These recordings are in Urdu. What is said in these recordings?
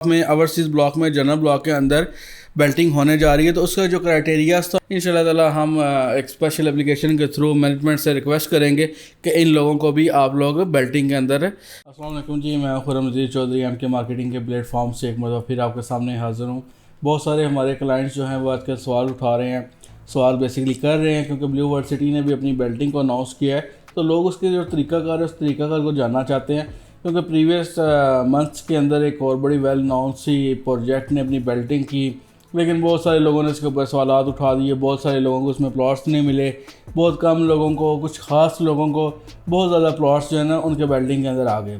میں اوورسیز بلاک میں جنرل بلاک کے اندر بیلٹنگ ہونے جا رہی ہے، تو اس کا جو کرائٹیریاز تھا انشاءاللہ تعالی ہم ایک اسپیشل اپلیکیشن کے تھرو مینجمنٹ سے ریکویسٹ کریں گے کہ ان لوگوں کو بھی آپ لوگ بیلٹنگ کے اندر السلام علیکم جی، میں خرم نذیر چودھری ایم کے مارکیٹنگ کے پلیٹ فارم سے ایک مرتبہ پھر آپ کے سامنے حاضر ہوں۔ بہت سارے ہمارے کلائنٹس جو ہیں وہ آج کل سوال اٹھا رہے ہیں، سوال بیسیکلی کر رہے ہیں کیونکہ بلیو ورلڈ سٹی نے بھی اپنی بیلٹنگ کو اناؤنس کیا ہے، تو لوگ اس کے جو طریقہ کار ہے اس طریقہ کار کو جاننا چاہتے ہیں کیونکہ پریویس منتھس کے اندر ایک اور بڑی ویل نون سی پروجیکٹ نے اپنی بیلٹنگ کی، لیکن بہت سارے لوگوں نے اس کے اوپر سوالات اٹھا دیے، بہت سارے لوگوں کو اس میں پلاٹس نہیں ملے، بہت کم لوگوں کو، کچھ خاص لوگوں کو بہت زیادہ پلاٹس جو ہے نا ان کے بیلٹنگ کے اندر آ گئے۔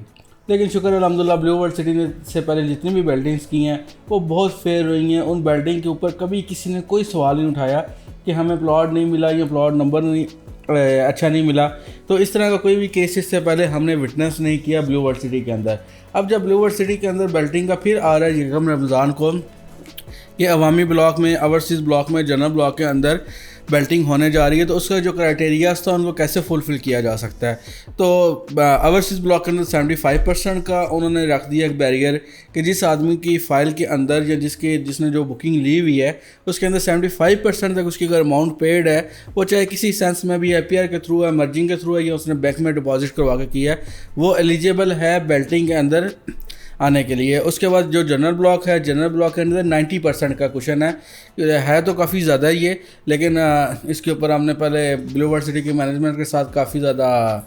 لیکن شکر الحمدللہ بلیو ورلڈ سٹی نے سے پہلے جتنی بھی بیلٹنگز کی ہیں وہ بہت فیئر ہوئی ہیں، ان بیلٹنگ کے اوپر کبھی کسی نے کوئی سوال نہیں اٹھایا کہ ہمیں پلاٹ نہیں ملا یا پلاٹ نمبر نہیں اچھا نہیں ملا، تو اس طرح کا کوئی بھی کیس اس سے پہلے ہم نے وٹنس نہیں کیا بلیو ورلڈ سٹی کے اندر۔ اب جب بلیو ورلڈ سٹی کے اندر بیلٹنگ کا پھر آ رہا ہے یکم رمضان کو کہ عوامی بلاک میں اوورسیز بلاک میں جنرل بلاک کے اندر بیلٹنگ ہونے جا رہی ہے، تو اس کا جو کرائٹیریاز تھا ان کو کیسے فلفل کیا جا سکتا ہے۔ تو اوورسیز بلاک کے اندر 75% کا انہوں نے رکھ دیا ایک بیریئر کہ جس آدمی کی فائل کے اندر یا جس نے جو بکنگ لی ہوئی ہے اس کے اندر 75% تک اس کی اگر اماؤنٹ پیڈ ہے، وہ چاہے کسی سینس میں بھی IPR کے تھرو ہے، مرجنگ کے تھرو ہے یا اس نے بینک میں ڈپازٹ کروا کے کیا ہے، وہ ایلیجیبل ہے بیلٹنگ کے اندر آنے کے لیے۔ اس کے بعد جو جنرل بلاک ہے، جنرل بلاک کے اندر 90% کا کوشن ہے تو کافی زیادہ ہی ہے، لیکن اس کے اوپر ہم نے پہلے بلیو ورلڈ سٹی کی مینجمنٹ کے ساتھ کافی زیادہ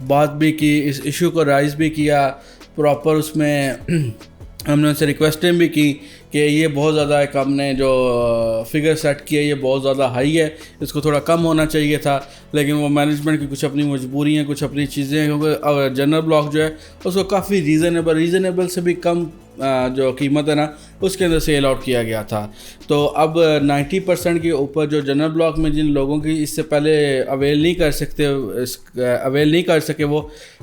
بات بھی کی، اس ایشو کو رائز بھی کیا پراپر، اس میں ہم نے ان سے ریکویسٹیں بھی کی کہ یہ بہت زیادہ ایک ہم نے جو فگر سیٹ کیا ہے یہ بہت زیادہ ہائی ہے، اس کو تھوڑا کم ہونا چاہیے تھا، لیکن وہ مینجمنٹ کی کچھ اپنی مجبوری ہیں، کچھ اپنی چیزیں ہیں، کیونکہ جنرل بلاک جو ہے اس کو کافی ریزنیبل سے بھی کم جو قیمت ہے نا اس کے اندر سیل آؤٹ کیا گیا تھا۔ تو اب 90% کے اوپر جو جنرل بلاک میں جن لوگوں کی اس سے پہلے اویل نہیں کر سکے وہ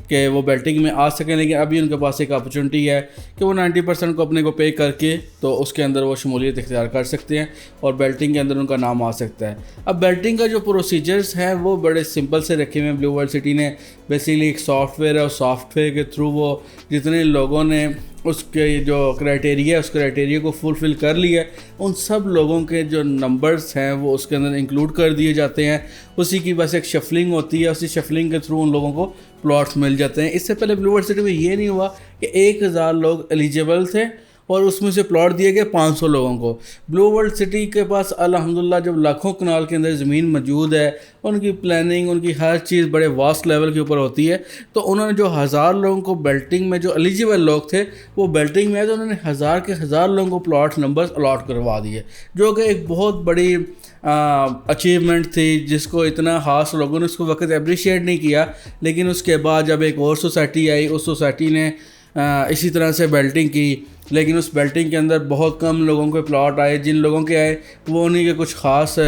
کہ وہ بیلٹنگ میں آ سکیں، لیکن ابھی ان کے پاس ایک اپرچونٹی ہے کہ وہ 90% کو اپنے کو پے کر کے تو اس کے اندر وہ شمولیت اختیار کر سکتے ہیں اور بیلٹنگ کے اندر ان کا نام آ سکتا ہے۔ اب بیلٹنگ کا جو پروسیجرز ہیں وہ بڑے سمپل سے رکھے ہوئے ہیں بلیو ورلڈ سٹی نے، بیسیکلی ایک سافٹ ویئر ہے، اور سافٹ ویئر کے تھرو وہ جتنے لوگوں نے اس کے جو کرائٹیریا ہے اس کرائٹیریا کو فلفل کر لیا ہے ان سب لوگوں کے جو نمبرز ہیں وہ اس کے اندر انکلوڈ کر دیے جاتے ہیں، اسی کی بس ایک شفلنگ ہوتی ہے، اسی شفلنگ کے تھرو ان لوگوں کو پلاٹس مل جاتے ہیں۔ اس سے پہلے بلیو ورلڈ سٹی میں یہ نہیں ہوا کہ 1000 لوگ ایلیجیبل تھے اور اس میں سے پلاٹ دیے گئے 500 لوگوں کو۔ بلیو ورلڈ سٹی کے پاس الحمدللہ جب لاکھوں کنال کے اندر زمین موجود ہے، ان کی پلاننگ، ان کی ہر چیز بڑے واسٹ لیول کے اوپر ہوتی ہے، تو انہوں نے جو 1000 لوگوں کو بیلٹنگ میں جو ایلیجیبل لوگ تھے وہ بیلٹنگ میں آئے، تو انہوں نے 1000 کے 1000 لوگوں کو پلاٹ نمبرز الاٹ کروا دیے، جو کہ ایک بہت بڑی اچیومنٹ تھی جس کو اتنا خاص لوگوں نے اس کو وقت اپریشیٹ نہیں کیا۔ لیکن اس کے بعد جب ایک اور سوسائٹی آئی، اس سوسائٹی نے اسی طرح سے بیلٹنگ کی، لیکن اس بیلٹنگ کے اندر بہت کم لوگوں کے پلاٹ آئے، جن لوگوں کے آئے وہ انہیں کے کچھ خاص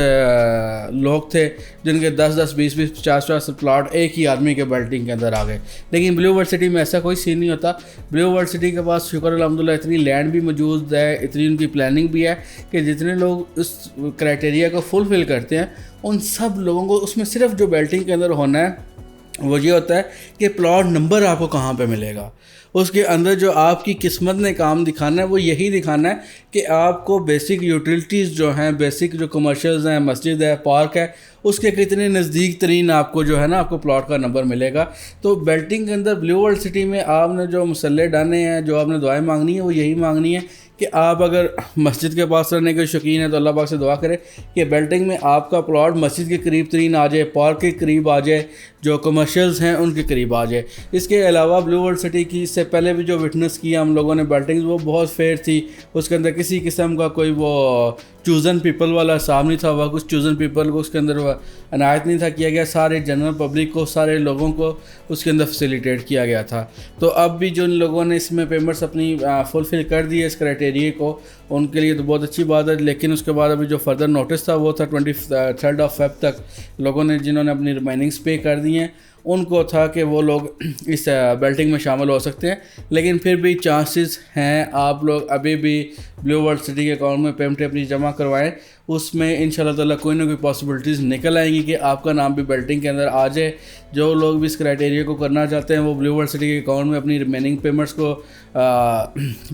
لوگ تھے جن کے 10-10 20-20 50-50 پلاٹ ایک ہی آدمی کے بیلٹنگ کے اندر آ گئے۔ لیکن بلیو ورلڈ سٹی میں ایسا کوئی سین نہیں ہوتا۔ بلیو ورلڈ سٹی کے پاس شکر الحمدللہ اتنی لینڈ بھی موجود ہے، اتنی ان کی پلاننگ بھی ہے کہ جتنے لوگ اس کرائٹیریا کو فلفل کرتے ہیں ان سب لوگوں کو اس میں صرف جو بیلٹنگ کے اندر ہونا ہے وہ یہ ہوتا ہے کہ پلاٹ نمبر آپ کو کہاں پہ ملے گا، اس کے اندر جو آپ کی قسمت نے کام دکھانا ہے وہ یہی دکھانا ہے کہ آپ کو بیسک یوٹیلٹیز جو ہیں، بیسک جو کمرشلز ہیں، مسجد ہے، پارک ہے، اس کے کتنے نزدیک ترین آپ کو جو ہے نا آپ کو پلاٹ کا نمبر ملے گا۔ تو بیلٹنگ کے اندر بلیو ورلڈ سٹی میں آپ نے جو مسئلے ڈالنے ہیں، جو آپ نے دعائیں مانگنی ہیں وہ یہی مانگنی ہے کہ آپ اگر مسجد کے پاس رہنے کے شوقین ہیں تو اللہ پاک سے دعا کرے کہ بیلٹنگ میں آپ کا پلاٹ مسجد کے قریب ترین آ جائے، پارک کے قریب آ جائے، جو کمرشلز ہیں ان کے قریب آ جائے۔ اس کے علاوہ بلیو ورلڈ سٹی کی اس سے پہلے بھی جو وٹنس کیا ہم لوگوں نے بیلٹنگز وہ بہت فیئر تھی، اس کے اندر کسی قسم کا کوئی وہ چوزن پیپل والا حساب نہیں تھا، وہ کچھ چوزن پیپل کو اس کے اندر عنایت نہیں تھا کیا گیا، سارے جنرل پبلک کو، سارے لوگوں کو اس کے اندر فیسیلیٹیٹ کیا گیا تھا۔ تو اب بھی جو ان لوگوں نے اس میں پیمنٹس اپنی فلفل کر دی ہے اس کرائٹیریا کو، ان کے لیے تو بہت اچھی بات ہے، لیکن اس کے بعد ابھی جو فردر نوٹس تھا وہ تھا 23 فیب تک لوگوں نے جنہوں نے اپنی ریمائننگس پے کر دی ہیں ان کو تھا کہ وہ لوگ اس بیلٹنگ میں شامل ہو سکتے ہیں، لیکن پھر بھی چانسز ہیں آپ لوگ ابھی بھی بلیو ورلڈ سٹی کے اکاؤنٹ میں پیمنٹ اپنی جمع کروائیں، اس میں انشاءاللہ تعالیٰ کوئی نہ کوئی پاسبلٹیز نکل آئیں گی کہ آپ کا نام بھی بیلٹنگ کے اندر آ جائے۔ جو لوگ بھی اس کرائٹیریا کو کرنا چاہتے ہیں وہ بلیو ورلڈ سٹی کے اکاؤنٹ میں اپنی ریمیننگ پیمنٹس کو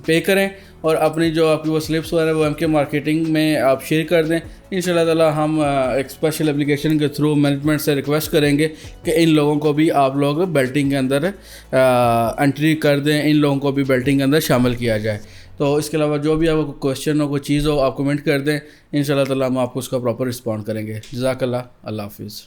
پے کریں، اور اپنی جو آپ کی وہ سلپس وغیرہ وہ MK مارکیٹنگ میں آپ شیئر کر دیں۔ انشاءاللہ تعالیٰ ہم ایک اسپیشل اپلیکیشن کے تھرو مینجمنٹ سے ریکویسٹ کریں گے کہ ان لوگوں کو بھی آپ لوگ بیلٹنگ کے اندر انٹری کر دیں، ان لوگوں کو بھی بیلٹنگ کے اندر شامل کیا جائے۔ تو اس کے علاوہ جو بھی آپ کو کویشچن ہو، کوئی چیز ہو، آپ کمنٹ کر دیں، انشاءاللہ تعالیٰ ہم آپ کو اس کا پراپر رسپونڈ کریں گے۔ جزاک اللہ، اللہ حافظ۔